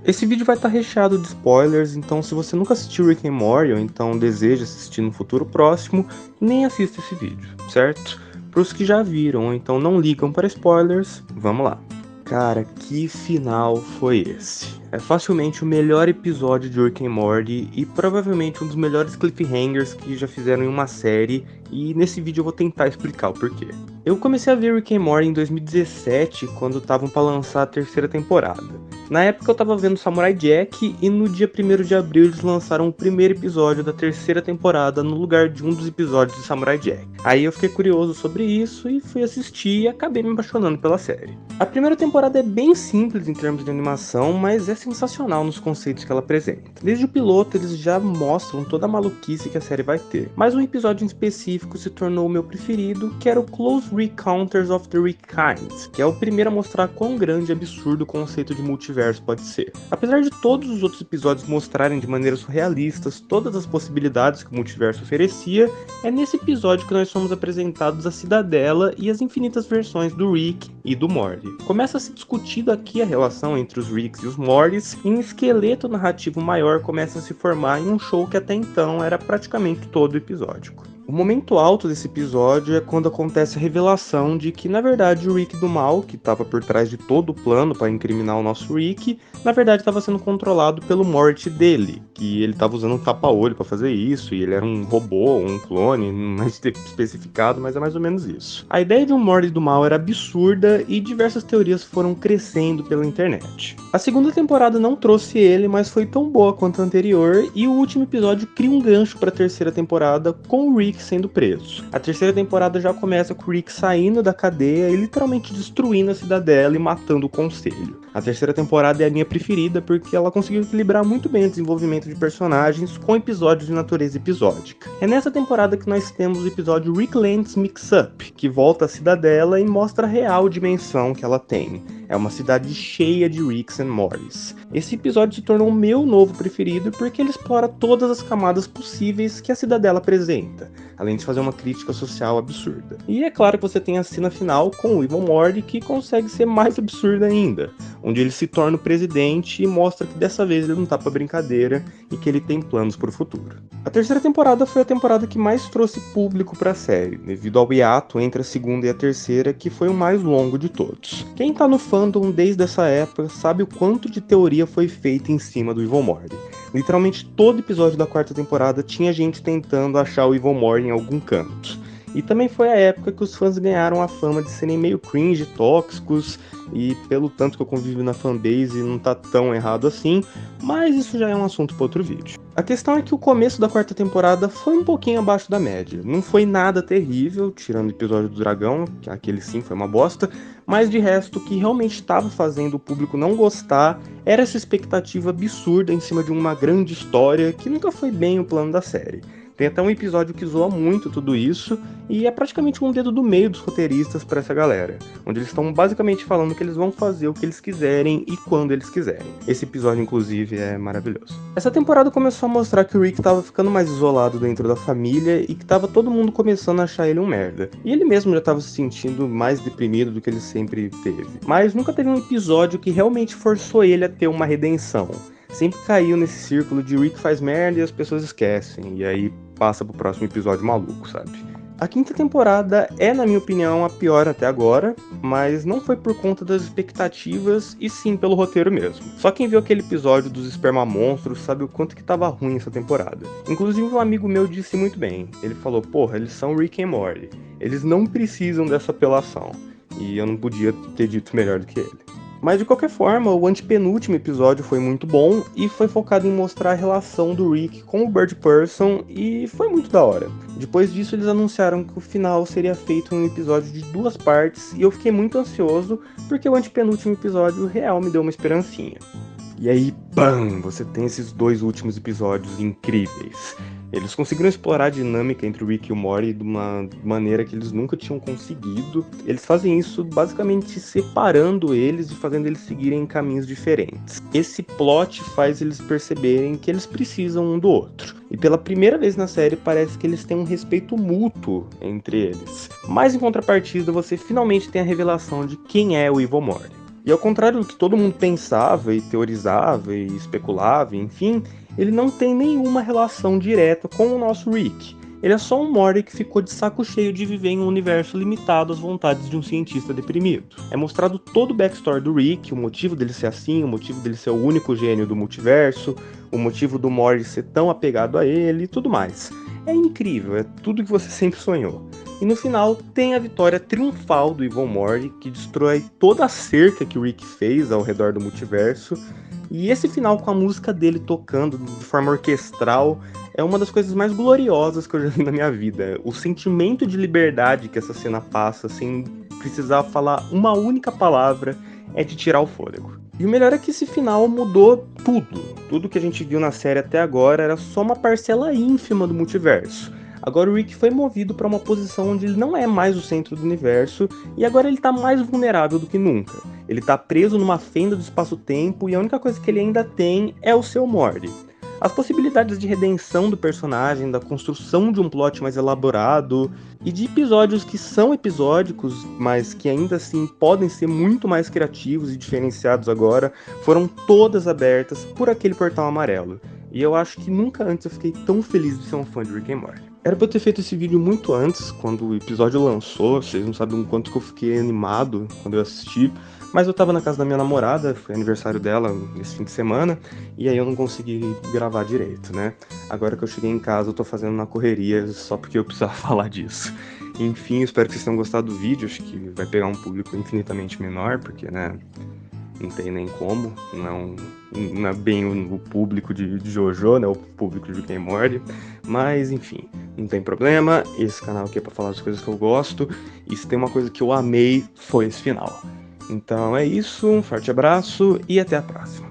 Esse vídeo vai estar recheado de spoilers, então se você nunca assistiu Rick and Morty ou então deseja assistir no futuro próximo, nem assista esse vídeo, certo? Para os que já viram ou então não ligam para spoilers, vamos lá. Cara, que final foi esse? É facilmente o melhor episódio de Rick and Morty e provavelmente um dos melhores cliffhangers que já fizeram em uma série, e nesse vídeo eu vou tentar explicar o porquê. Eu comecei a ver Rick and Morty em 2017, quando estavam para lançar a terceira temporada. Na época eu tava vendo Samurai Jack e no dia 1º de abril eles lançaram o primeiro episódio da terceira temporada no lugar de um dos episódios de Samurai Jack. Aí eu fiquei curioso sobre isso e fui assistir e acabei me apaixonando pela série. A primeira temporada é bem simples em termos de animação, mas é sensacional nos conceitos que ela apresenta. Desde o piloto eles já mostram toda a maluquice que a série vai ter. Mas um episódio em específico se tornou o meu preferido, que era o Close Encounters of the Rick Kind, que é o primeiro a mostrar quão grande e absurdo o conceito de multiverso pode ser. Apesar de todos os outros episódios mostrarem de maneira surrealistas todas as possibilidades que o multiverso oferecia, é nesse episódio que nós somos apresentados a Cidadela e as infinitas versões do Rick e do Morty. Começa a se discutir aqui a relação entre os Ricks e os Mortys, e um esqueleto narrativo maior começa a se formar em um show que até então era praticamente todo episódico. O momento alto desse episódio é quando acontece a revelação de que, na verdade, o Rick do mal, que estava por trás de todo o plano para incriminar o nosso Rick, na verdade estava sendo controlado pelo Morty dele, que ele estava usando um tapa-olho para fazer isso, e ele era um robô, um clone, não é especificado, mas é mais ou menos isso. A ideia de um Morty do mal era absurda e diversas teorias foram crescendo pela internet. A segunda temporada não trouxe ele, mas foi tão boa quanto a anterior, e o último episódio cria um gancho para a terceira temporada com o Rick sendo preso. A terceira temporada já começa com o Rick saindo da cadeia e literalmente destruindo a cidadela e matando o conselho. A terceira temporada é a minha preferida porque ela conseguiu equilibrar muito bem o desenvolvimento de personagens com episódios de natureza episódica. É nessa temporada que nós temos o episódio Ricklands Mix-Up, que volta à cidadela e mostra a real dimensão que ela tem. É uma cidade cheia de Ricks and Mortys. Esse episódio se tornou o meu novo preferido porque ele explora todas as camadas possíveis que a cidadela apresenta, além de fazer uma crítica social absurda. E é claro que você tem a cena final com o Evil Morty, que consegue ser mais absurda ainda, onde ele se torna o presidente e mostra que dessa vez ele não tá pra brincadeira e que ele tem planos pro futuro. A terceira temporada foi a temporada que mais trouxe público pra série, devido ao hiato entre a segunda e a terceira, que foi o mais longo de todos. Quem tá no fandom desde essa época sabe o quanto de teoria foi feita em cima do Evil Morty. Literalmente todo episódio da quarta temporada tinha gente tentando achar o Evil Morty em algum canto. E também foi a época que os fãs ganharam a fama de serem meio cringe, tóxicos, e pelo tanto que eu convivo na fanbase não tá tão errado assim, mas isso já é um assunto para outro vídeo. A questão é que o começo da quarta temporada foi um pouquinho abaixo da média. Não foi nada terrível, tirando o episódio do dragão, que aquele sim foi uma bosta, mas de resto o que realmente estava fazendo o público não gostar era essa expectativa absurda em cima de uma grande história que nunca foi bem o plano da série. Tem até um episódio que zoa muito tudo isso, e é praticamente um dedo do meio dos roteiristas para essa galera, onde eles estão basicamente falando que eles vão fazer o que eles quiserem e quando eles quiserem. Esse episódio, inclusive, é maravilhoso. Essa temporada começou a mostrar que o Rick estava ficando mais isolado dentro da família e que estava todo mundo começando a achar ele um merda. E ele mesmo já estava se sentindo mais deprimido do que ele sempre teve. Mas nunca teve um episódio que realmente forçou ele a ter uma redenção. Sempre caiu nesse círculo de Rick faz merda e as pessoas esquecem, e aí passa pro próximo episódio maluco, sabe? A quinta temporada é, na minha opinião, a pior até agora, mas não foi por conta das expectativas, e sim pelo roteiro mesmo. Só quem viu aquele episódio dos esperma monstros sabe o quanto que tava ruim essa temporada. Inclusive um amigo meu disse muito bem, ele falou, porra, eles são Rick and Morty, eles não precisam dessa apelação, e eu não podia ter dito melhor do que ele. Mas de qualquer forma, o antepenúltimo episódio foi muito bom e foi focado em mostrar a relação do Rick com o Bird Person e foi muito da hora. Depois disso eles anunciaram que o final seria feito em um episódio de 2 partes e eu fiquei muito ansioso porque o antepenúltimo episódio real me deu uma esperancinha. E aí, BAM! Você tem esses 2 últimos episódios incríveis. Eles conseguiram explorar a dinâmica entre o Rick e o Morty de uma maneira que eles nunca tinham conseguido. Eles fazem isso basicamente separando eles e fazendo eles seguirem caminhos diferentes. Esse plot faz eles perceberem que eles precisam um do outro. E pela primeira vez na série parece que eles têm um respeito mútuo entre eles. Mas em contrapartida você finalmente tem a revelação de quem é o Evil Morty. E ao contrário do que todo mundo pensava e teorizava e especulava, enfim, ele não tem nenhuma relação direta com o nosso Rick. Ele é só um Morty que ficou de saco cheio de viver em um universo limitado às vontades de um cientista deprimido. É mostrado todo o backstory do Rick, o motivo dele ser assim, o motivo dele ser o único gênio do multiverso, o motivo do Morty ser tão apegado a ele e tudo mais. É incrível, é tudo que você sempre sonhou. E no final tem a vitória triunfal do Evil Morty, que destrói toda a cerca que o Rick fez ao redor do multiverso. E esse final com a música dele tocando de forma orquestral é uma das coisas mais gloriosas que eu já vi na minha vida. O sentimento de liberdade que essa cena passa, sem precisar falar uma única palavra, é de tirar o fôlego. E o melhor é que esse final mudou tudo. Tudo que a gente viu na série até agora era só uma parcela ínfima do multiverso. Agora o Rick foi movido para uma posição onde ele não é mais o centro do universo e agora ele tá mais vulnerável do que nunca. Ele tá preso numa fenda do espaço-tempo e a única coisa que ele ainda tem é o seu Morty. As possibilidades de redenção do personagem, da construção de um plot mais elaborado e de episódios que são episódicos, mas que ainda assim podem ser muito mais criativos e diferenciados agora, foram todas abertas por aquele portal amarelo. E eu acho que nunca antes eu fiquei tão feliz de ser um fã de Rick and Morty. Era pra eu ter feito esse vídeo muito antes, quando o episódio lançou, vocês não sabem o quanto que eu fiquei animado quando eu assisti, mas eu tava na casa da minha namorada, foi aniversário dela nesse fim de semana, e aí eu não consegui gravar direito, né? Agora que eu cheguei em casa, eu tô fazendo na correria só porque eu precisava falar disso. Enfim, espero que vocês tenham gostado do vídeo, acho que vai pegar um público infinitamente menor, porque, né, não tem nem como, não é bem o público de JoJo, né, o público de Rick and Morty, mas enfim, não tem problema, esse canal aqui é pra falar das coisas que eu gosto, e se tem uma coisa que eu amei, foi esse final. Então é isso, um forte abraço e até a próxima.